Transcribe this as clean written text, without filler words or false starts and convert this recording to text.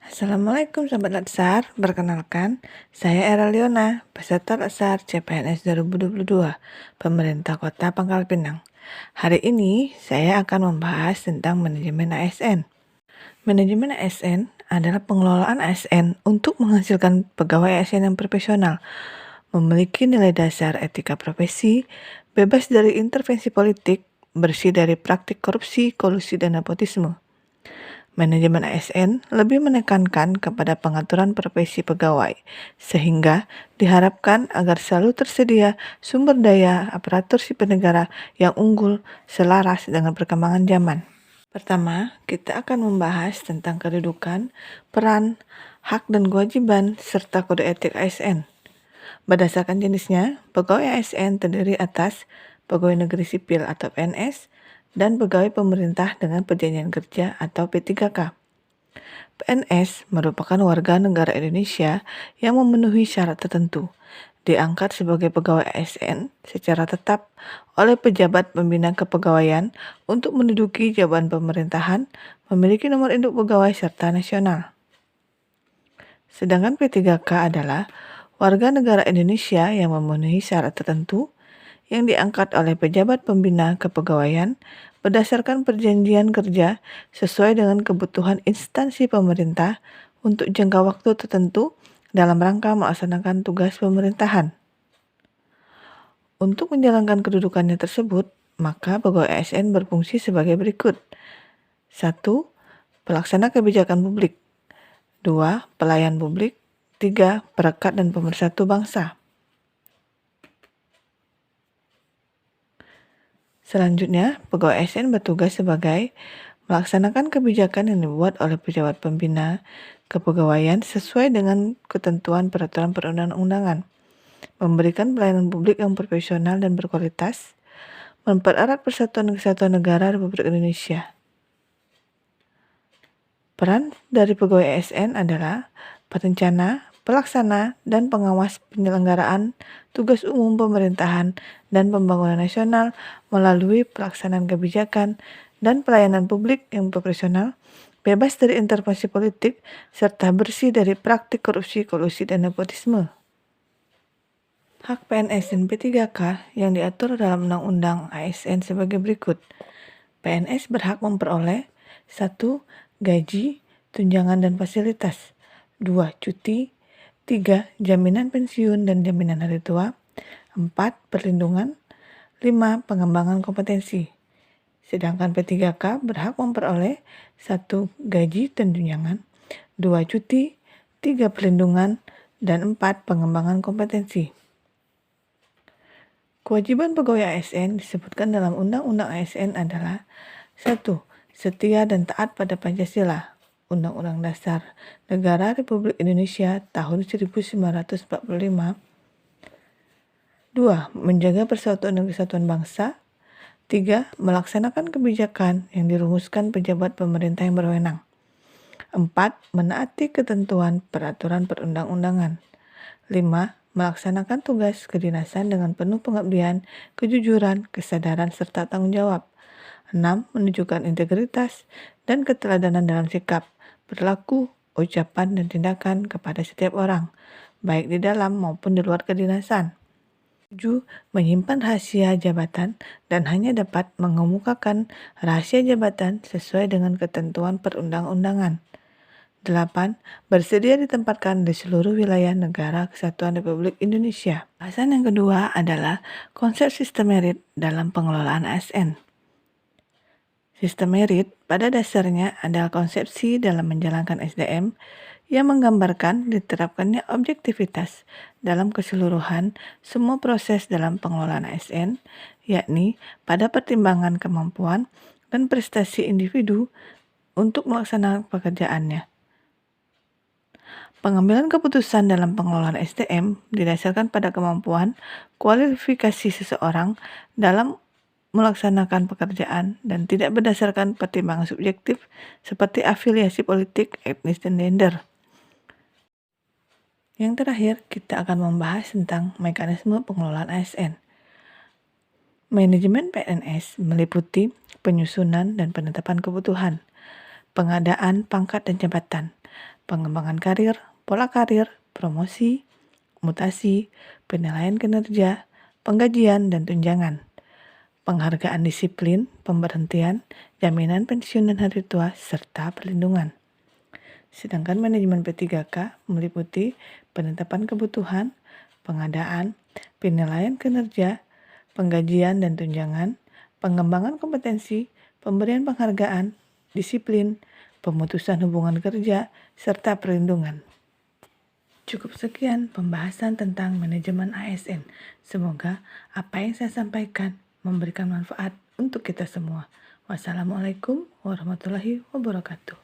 Assalamualaikum Sobat Latsar, perkenalkan saya Era Liona, peserta Latsar CPNS 2022, Pemerintah Kota Pangkal Pinang. Hari ini saya akan membahas tentang manajemen ASN. Manajemen ASN adalah pengelolaan ASN untuk menghasilkan pegawai ASN yang profesional, memiliki nilai dasar etika profesi, bebas dari intervensi politik, bersih dari praktik korupsi, kolusi, dan nepotisme. Manajemen ASN lebih menekankan kepada pengaturan profesi pegawai, sehingga diharapkan agar selalu tersedia sumber daya aparatur sipil negara yang unggul selaras dengan perkembangan zaman. Pertama, kita akan membahas tentang kedudukan, peran, hak dan kewajiban, serta kode etik ASN. Berdasarkan jenisnya, pegawai ASN terdiri atas pegawai negeri sipil atau PNS, dan pegawai pemerintah dengan perjanjian kerja atau P3K. PNS merupakan warga negara Indonesia yang memenuhi syarat tertentu, diangkat sebagai pegawai ASN secara tetap oleh pejabat pembina kepegawaian untuk menduduki jabatan pemerintahan, memiliki nomor induk pegawai serta nasional. Sedangkan P3K adalah warga negara Indonesia yang memenuhi syarat tertentu yang diangkat oleh pejabat pembina kepegawaian berdasarkan perjanjian kerja sesuai dengan kebutuhan instansi pemerintah untuk jangka waktu tertentu dalam rangka melaksanakan tugas pemerintahan. Untuk menjalankan kedudukannya tersebut, maka pegawai ASN berfungsi sebagai berikut. 1. Pelaksana kebijakan publik. 2. Pelayan publik. 3. Perekat dan pemersatu bangsa. Selanjutnya, pegawai ASN bertugas sebagai melaksanakan kebijakan yang dibuat oleh pejabat pembina kepegawaian sesuai dengan ketentuan peraturan perundang-undangan, memberikan pelayanan publik yang profesional dan berkualitas, mempererat persatuan kesatuan negara Republik Indonesia. Peran dari pegawai ASN adalah perencana, pelaksana, dan pengawas penyelenggaraan tugas umum pemerintahan dan pembangunan nasional melalui pelaksanaan kebijakan dan pelayanan publik yang profesional, bebas dari intervensi politik, serta bersih dari praktik korupsi, kolusi, dan nepotisme. Hak PNS dan P3K yang diatur dalam Undang-Undang ASN sebagai berikut. PNS berhak memperoleh 1. Gaji, tunjangan dan fasilitas. 2. Cuti. 3. Jaminan pensiun dan jaminan hari tua. 4. Perlindungan. 5. Pengembangan kompetensi. Sedangkan P3K berhak memperoleh 1. Gaji dan tunjangan. 2. Cuti. 3. Perlindungan. Dan 4. Pengembangan kompetensi. Kewajiban pegawai ASN disebutkan dalam Undang-Undang ASN adalah 1. Setia dan taat pada Pancasila, Undang-Undang Dasar Negara Republik Indonesia tahun 1945. 2. Menjaga persatuan dan kesatuan bangsa. 3. Melaksanakan kebijakan yang dirumuskan pejabat pemerintah yang berwenang. 4. Menaati ketentuan peraturan perundang-undangan. 5. Melaksanakan tugas kedinasan dengan penuh pengabdian, kejujuran, kesadaran, serta tanggung jawab. 6. Menunjukkan integritas dan keteladanan dalam sikap, perilaku, ucapan, dan tindakan kepada setiap orang, baik di dalam maupun di luar kedinasan. 7. Menyimpan rahasia jabatan dan hanya dapat mengemukakan rahasia jabatan sesuai dengan ketentuan perundang-undangan. 8. Bersedia ditempatkan di seluruh wilayah negara kesatuan Republik Indonesia. Bahasan yang kedua adalah konsep sistem merit dalam pengelolaan ASN. Sistem merit pada dasarnya adalah konsepsi dalam menjalankan SDM yang menggambarkan diterapkannya objektivitas dalam keseluruhan semua proses dalam pengelolaan ASN, yakni pada pertimbangan kemampuan dan prestasi individu untuk melaksanakan pekerjaannya. Pengambilan keputusan dalam pengelolaan SDM didasarkan pada kemampuan kualifikasi seseorang dalam melaksanakan pekerjaan dan tidak berdasarkan pertimbangan subjektif seperti afiliasi politik, etnis, dan gender. Yang terakhir, kita akan membahas tentang mekanisme pengelolaan ASN. Manajemen PNS meliputi penyusunan dan penetapan kebutuhan, pengadaan pangkat dan jabatan, pengembangan karir, pola karir, promosi, mutasi, penilaian kinerja, penggajian dan tunjangan, penghargaan disiplin, pemberhentian, jaminan pensiun dan hari tua, serta perlindungan. Sedangkan manajemen P3K meliputi penetapan kebutuhan, pengadaan, penilaian kinerja, penggajian dan tunjangan, pengembangan kompetensi, pemberian penghargaan, disiplin, pemutusan hubungan kerja, serta perlindungan. Cukup sekian pembahasan tentang manajemen ASN. Semoga apa yang saya sampaikan memberikan manfaat untuk kita semua. Wassalamualaikum warahmatullahi wabarakatuh.